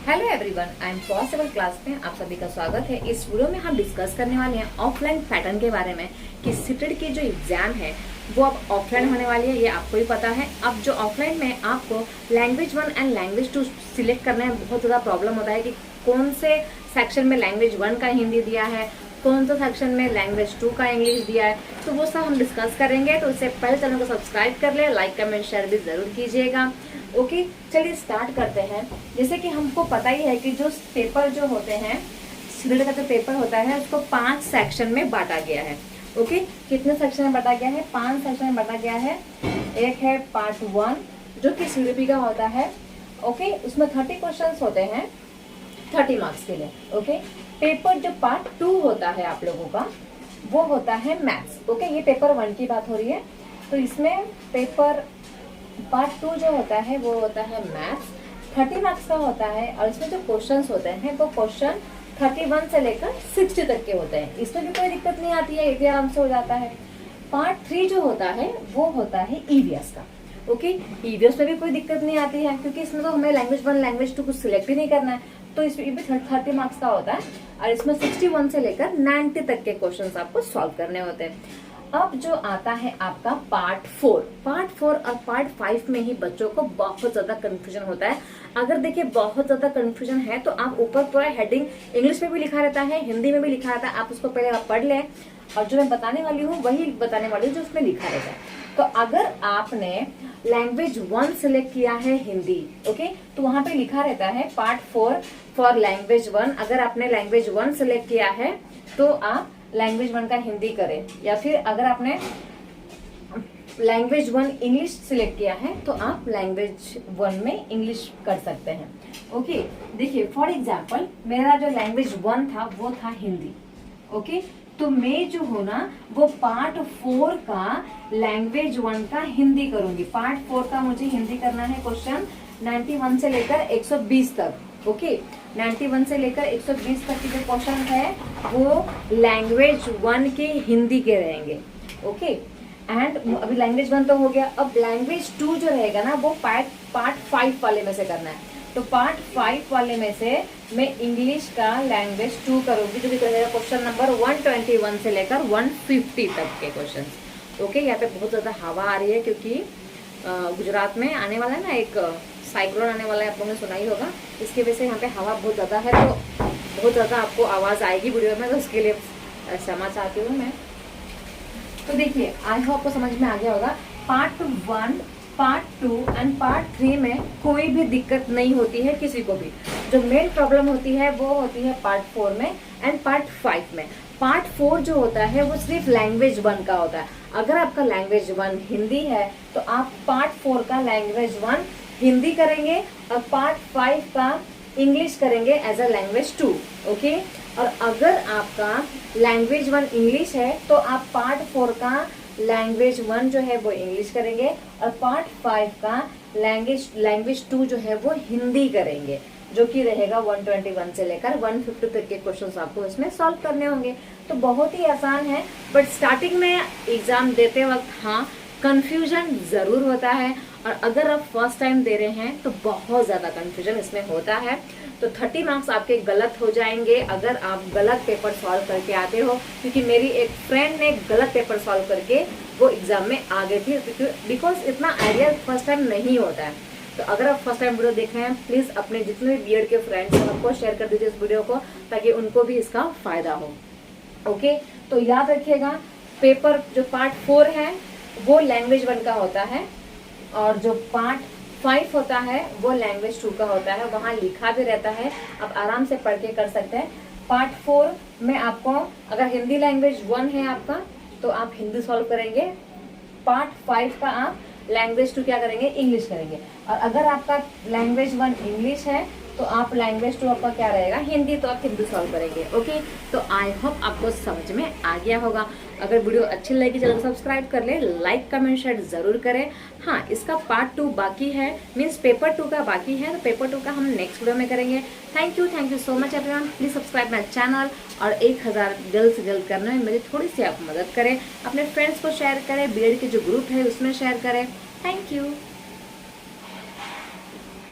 Hello everyone, I am possible class में आप सभी का स्वागत है। इस वीडियो में हम डिस्कस करने वाले हैं ऑफलाइन पैटर्न के बारे में कि सीटेट की जो एग्जाम है वो अब ऑफलाइन होने वाली है, ये आपको ही पता है। अब जो ऑफलाइन में आपको लैंग्वेज 1 एंड लैंग्वेज 2 सिलेक्ट करने में बहुत ज़्यादा प्रॉब्लम होता है कि कौन से सेक्शन में लैंग्वेज 1 का हिंदी दिया है, कौन सा सेक्शन में लैंग्वेज 2 का इंग्लिश दिया है, तो वो सब हम डिस्कस करेंगे। तो उससे पहले चैनल को सब्सक्राइब कर ले, लाइक कमेंट शेयर भी जरूर कीजिएगा। ओके, चलिए स्टार्ट करते हैं। जैसे कि हमको पता ही है कि जो पेपर जो होते हैं, सीटेट का जो पेपर होता है उसको 5 सेक्शन में बांटा गया है। ओके, कितने सेक्शन में बांटा गया है? 5 सेक्शन में बांटा गया है। एक है पार्ट 1 जो कि सीडीपी का होता है। ओके, उसमें 30 क्वेश्चंस होते हैं 30 मार्क्स के लिए। ओके, पेपर जो पार्ट 2 होता है आप लोगों का वो होता है मैथ्स। ओके, ये पेपर 1 की बात हो रही है। तो इसमें पेपर पार्ट 2 जो होता है वो होता है मैथ्स, 30 मार्क्स का होता है। और इसमें जो क्वेश्चंस होते हैं वो क्वेश्चन 31 से लेकर 60 तक के होते हैं। इसमें भी कोई दिक्कत नहीं आती है, ये आराम से हो जाता है। पार्ट 3 जो होता है वो होता है ईवीएस का। ओके, ईवीएस में भी कोई दिक्कत नहीं आती है क्योंकि इसमें तो हमें लैंग्वेज 1 लैंग्वेज 2 कुछ सिलेक्ट ही नहीं करना है, तो इसमें भी 30 मार्क्स का होता है। और इसमें 61 से लेकर 90 तक के क्वेश्चन आपको सॉल्व करने होते हैं। अब जो आता है आपका पार्ट 4 और पार्ट 5 में ही बच्चों को बहुत ज्यादा कंफ्यूजन होता है। अगर देखिए बहुत ज्यादा कंफ्यूजन है तो आप ऊपर पूरा हेडिंग इंग्लिश में भी लिखा रहता है, हिंदी में भी लिखा रहता है, आप उसको पहले आप पढ़ लें और जो मैं बताने वाली हूँ वही बताने वाली हूँ जो उसमें लिखा रहता है। तो अगर आपने लैंग्वेज 1 सिलेक्ट किया है हिंदी, ओके, तो वहां पे लिखा रहता है पार्ट 4 फॉर लैंग्वेज 1। अगर आपने लैंग्वेज 1 सिलेक्ट किया है तो आप लैंग्वेज 1 का हिंदी करें, या फिर अगर आपने लैंग्वेज 1 इंग्लिश सिलेक्ट किया है तो आप लैंग्वेज 1 में इंग्लिश कर सकते हैं। ओके, देखिए फॉर एग्जांपल मेरा जो लैंग्वेज 1 था वो था हिंदी। ओके, तो मैं जो हूँ ना वो पार्ट 4 का लैंग्वेज 1 का हिंदी करूंगी। पार्ट 4 का मुझे हिंदी करना है क्वेश्चन 91 से लेकर 120 तक। ओके, 91 से लेकर 120 तक के जो क्वेश्चन है वो लैंग्वेज 1 के हिंदी के रहेंगे। ओके, एंड अभी लैंग्वेज 1 तो हो गया। अब लैंग्वेज 2 जो रहेगा ना वो पार्ट 5 वाले में से करना है। तो पार्ट 5 वाले में से मैं इंग्लिश का लैंग्वेज 2 करूंगी, जो कि रहेगा क्वेश्चन नंबर 121 से लेकर 150 तक के क्वेश्चन। ओके, यहाँ पे बहुत ज्यादा हवा आ रही है क्योंकि गुजरात में आने वाला है ना, एक साइक्लोन आने वाला है, आप लोगों ने सुना ही होगा। इसकी वजह से यहाँ पे हवा बहुत ज्यादा है, तो बहुत ज्यादा आपको आवाज आएगी वीडियो में, तो उसके लिए क्षमा चाहती हूँ मैं। तो देखिए आई होप आपको समझ में आ गया होगा। पार्ट 1, पार्ट 2 एंड पार्ट 3 में कोई भी दिक्कत नहीं होती है किसी को भी। जो मेन प्रॉब्लम होती है वो होती है पार्ट 4 में एंड पार्ट 5 में। पार्ट 4 जो होता है वो सिर्फ लैंग्वेज 1 का होता है। अगर आपका लैंग्वेज 1 हिंदी है तो आप पार्ट 4 का लैंग्वेज 1 हिंदी करेंगे और पार्ट 5 का इंग्लिश करेंगे एज अ लैंग्वेज 2। ओके, और अगर आपका लैंग्वेज 1 इंग्लिश है तो आप पार्ट 4 का लैंग्वेज 1 जो है वो इंग्लिश करेंगे और पार्ट 5 का लैंग्वेज 2 जो है वो हिंदी करेंगे, जो कि रहेगा 121 से लेकर 150 तक के क्वेश्चंस आपको इसमें सॉल्व करने होंगे। तो बहुत ही आसान है, बट स्टार्टिंग में एग्जाम देते वक्त हाँ कंफ्यूजन जरूर होता है। और अगर आप फर्स्ट टाइम दे रहे हैं तो बहुत ज्यादा कंफ्यूजन इसमें होता है। तो 30 मार्क्स आपके गलत हो जाएंगे अगर आप गलत पेपर सॉल्व करके आते हो, क्योंकि मेरी एक फ्रेंड ने गलत पेपर सॉल्व करके वो एग्जाम में आ गई थी, बिकॉज इतना आइडिया फर्स्ट टाइम नहीं होता है। तो अगर आप फर्स्ट टाइम वीडियो देख रहे हैं प्लीज अपने जितने भी बीएड के फ्रेंड्स हैं सबको शेयर कर दीजिए इस वीडियो को, ताकि उनको भी इसका फायदा हो। ओके, तो याद रखिएगा पेपर जो पार्ट 4 है वो लैंग्वेज 1 का होता है और जो पार्ट 5 होता है वो लैंग्वेज 2 का होता है। वहाँ लिखा भी रहता है, आप आराम से पढ़ के कर सकते हैं। पार्ट 4 में आपको अगर हिंदी लैंग्वेज 1 है आपका तो आप हिंदी सॉल्व करेंगे। पार्ट 5 का आप लैंग्वेज 2 क्या करेंगे? इंग्लिश करेंगे। और अगर आपका लैंग्वेज 1 इंग्लिश है तो आप लैंग्वेज 2 आपका क्या रहेगा? हिंदी, तो आप हिंदी सॉल्व करेंगे। ओके, तो आई होप आपको समझ में आ गया होगा। अगर वीडियो अच्छी लगी चैनल को सब्सक्राइब कर ले, लाइक कमेंट शेयर जरूर करें। हाँ, इसका पार्ट 2 बाकी है, मीन्स पेपर 2 का बाकी है, तो पेपर 2 का हम नेक्स्ट वीडियो में करेंगे। Thank you so much everyone. Please subscribe my channel और 1000 जल्द से जल्द करने में मेरी थोड़ी सी आप मदद करें। अपने फ्रेंड्स को शेयर करें, बीएड के जो ग्रुप है उसमें शेयर करें। Thank you.